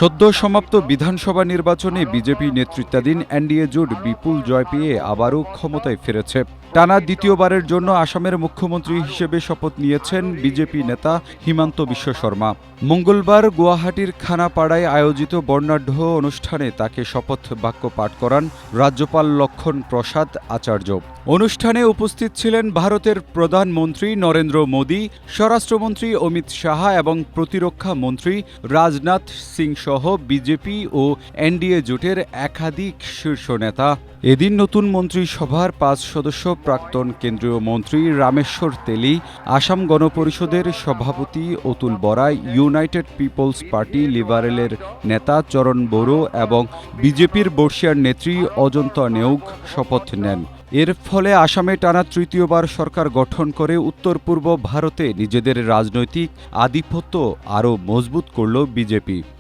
সদ্য সমাপ্ত বিধানসভা নির্বাচনে বিজেপি নেতৃত্বাধীন এনডিএ জোট বিপুল জয় পেয়ে আবারও ক্ষমতায় ফিরেছে। টানা দ্বিতীয়বারের জন্য আসামের মুখ্যমন্ত্রী হিসেবে শপথ নিয়েছেন বিজেপি নেতা হিমন্ত বিশ্ব শর্মা। মঙ্গলবার গুয়াহাটির খানাপাড়ায় আয়োজিত বর্ণাঢ্য অনুষ্ঠানে তাকে শপথ বাক্য পাঠ করান রাজ্যপাল লক্ষণ প্রসাদ আচার্য। অনুষ্ঠানে উপস্থিত ছিলেন ভারতের প্রধানমন্ত্রী নরেন্দ্র মোদী, স্বরাষ্ট্রমন্ত্রী অমিত শাহ এবং প্রতিরক্ষা মন্ত্রী রাজনাথ সিং সহ বিজেপি ও এনডিএ জোটের একাধিক শীর্ষ নেতা। এদিন নতুন মন্ত্রিসভার ৫ সদস্য প্রাক্তন কেন্দ্রীয় মন্ত্রী রামেশ্বর তেলী, আসাম গণপরিষদের সভাপতি Atul Bora, United People's Party লিবারেলের নেতা চরণ বড়ো এবং বিজেপির বর্ষিয়ার নেত্রী অজন্তা নেওগ শপথ নেন। এর ফলে আসামে টানা তৃতীয়বার সরকার গঠন করে উত্তর পূর্ব ভারতে নিজেদের রাজনৈতিক আধিপত্য আরও মজবুত করল বিজেপি।